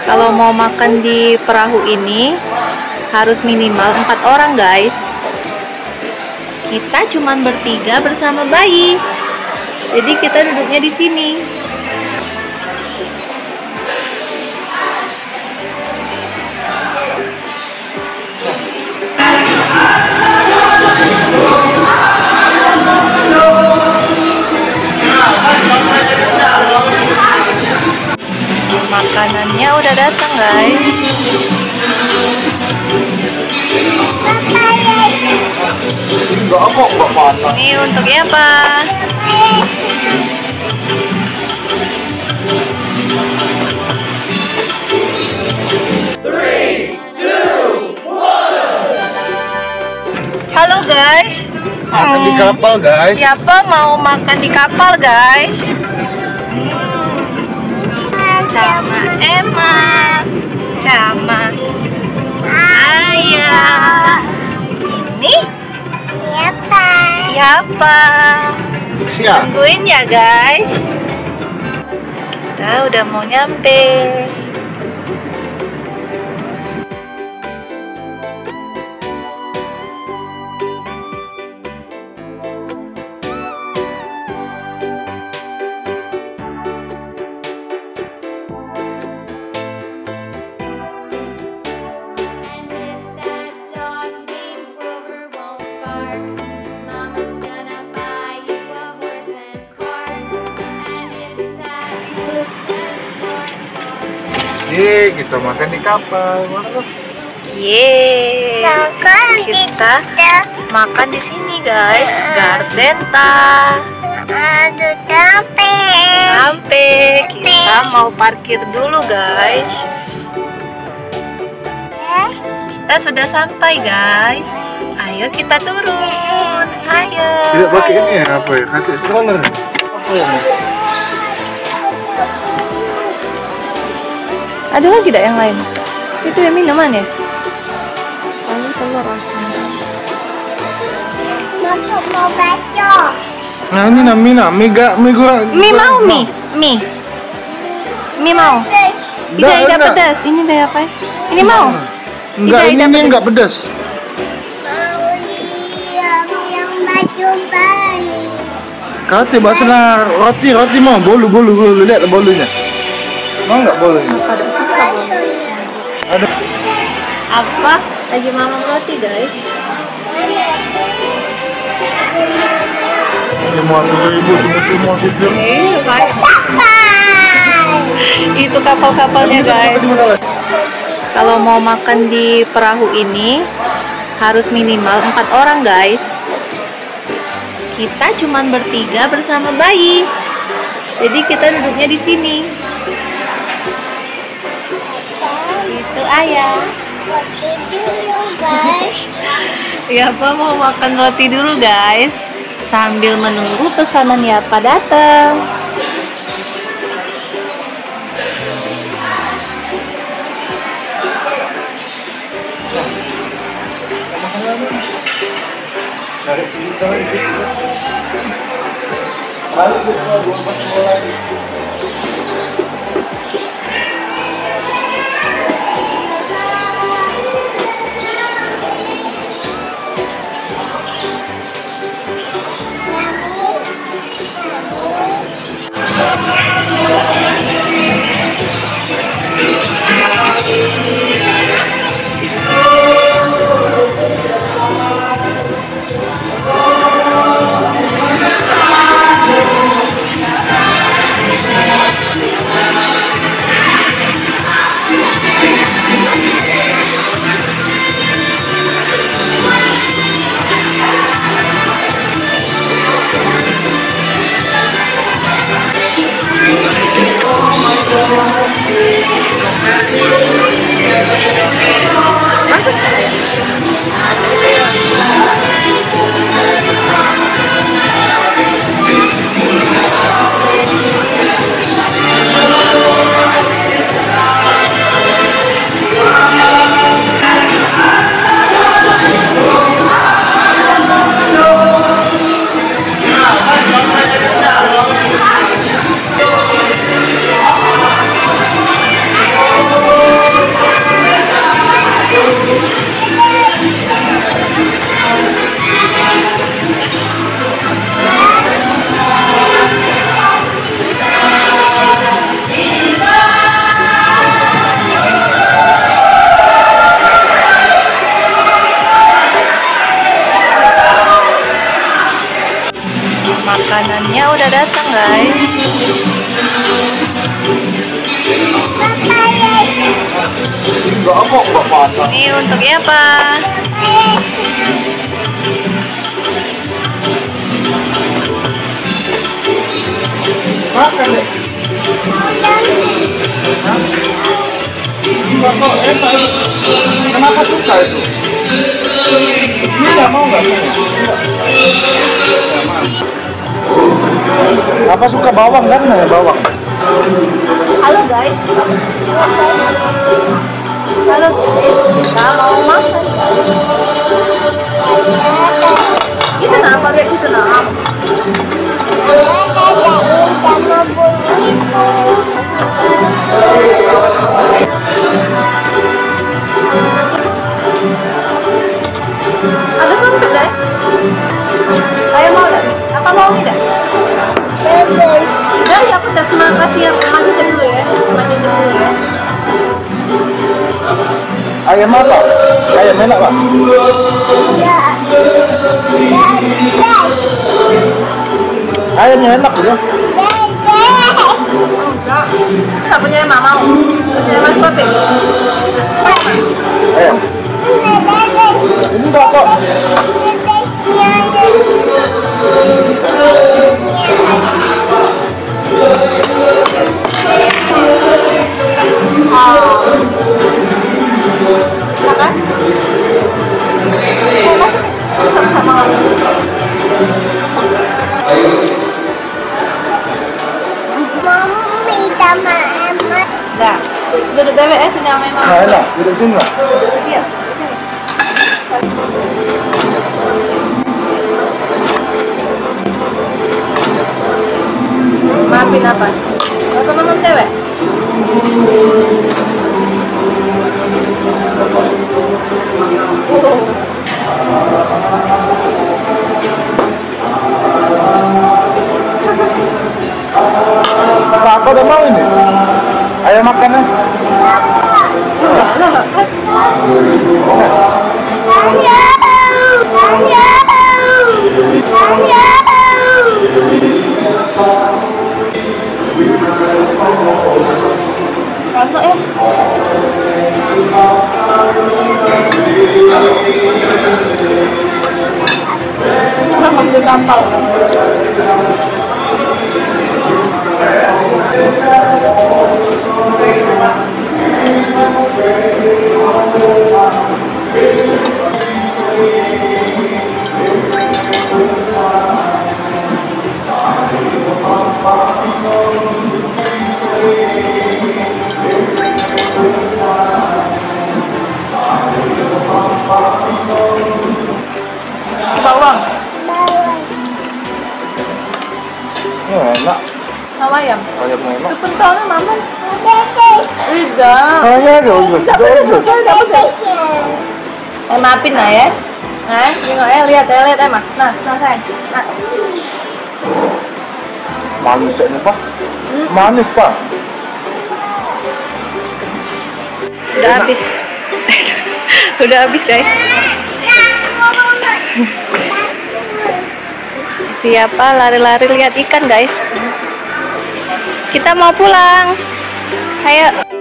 Kalau mau makan di perahu ini harus minimal 4 orang, guys. Kita cuman bertiga bersama bayi. Jadi kita duduknya di sini. Makanannya udah datang, guys. Ini untuk apa? Halo, guys. Makan di kapal, guys. Siapa mau makan di kapal, guys? Sama Emma, sama Ayah. Ini siapa? Siap. Tungguin ya, guys. Kita udah mau nyampe. Kita makan di kapal. Yeay. Kita makan di sini, guys. Gardenta. Sampai. Kita mau parkir dulu, guys. Kita sudah sampai, guys. Ayo kita turun. Ayo. Tidak pakai ini ya, apa ya? Pakai stroller. Apa ya? Ada lagi tidak yang lain? Itu yang minuman ya? Paling telur rasanya. Mau baca. Nah ini mie gak mie goreng. Mie mau mie? Mie mau? Tidak pedas. Ini dari apa? Ini mau? Enggak, ini enggak pedas. Mau yang baju bayi. Kau tiba sana roti mau bolu lihat bolunya. Mau nggak bolunya? Ada. Apa? Lagi mama roti, guys. 500.000 cuma situ. Itu kapal-kapalnya, guys. Kalau mau makan di perahu ini harus minimal 4 orang, guys. Kita cuman bertiga bersama bayi. Jadi kita duduknya di sini. Itu Ayah. Yapa mau makan roti dulu, guys. Sambil menunggu pesanan Yapa datang. Enggak apa, enggak patah. Ini untuk apa? Makan deh. Enggak kok, enak. Kenapa suka itu? Ini nggak mau nggak mau. Apa suka bawang kan? Ya bawang. Halo guys. Halo guys. Kalau makan. Itu kenapa lihat itu kenapa? Ada sampai guys. Ayo mau nggak? Apa mau tidak? Udah ya aku udah terima kasih ya. Lanjut dulu ya. Lanjut dulu ya. Ayam apa? Ayam enak pak? Ayamnya enak ya? Enggak punya mama mau. Punya mas Kopi. Ayam. Ini enggak kok. Makan? Sama-sama. Mami sama emak. Enggak. Duduk dulu ya sini sama mama. Nah enak, duduk sini lah. Iya. Maafin apa? Apa nonton cewek? Apa udah mau ini? Ayo makan ya. Masuk ya. Masuk kapal. Bawang. Enak. Sama ayam. Ayam enak. Itu pentolnya mama. Tidak. Maafin lah ya. Nah, tengok ya, lihat ya, Mas. Nah, sayang. Nah. Manis ini pak. Manis pak. Udah habis. Udah habis guys. Siapa lari-lari lihat ikan guys. Kita mau pulang. Ayo.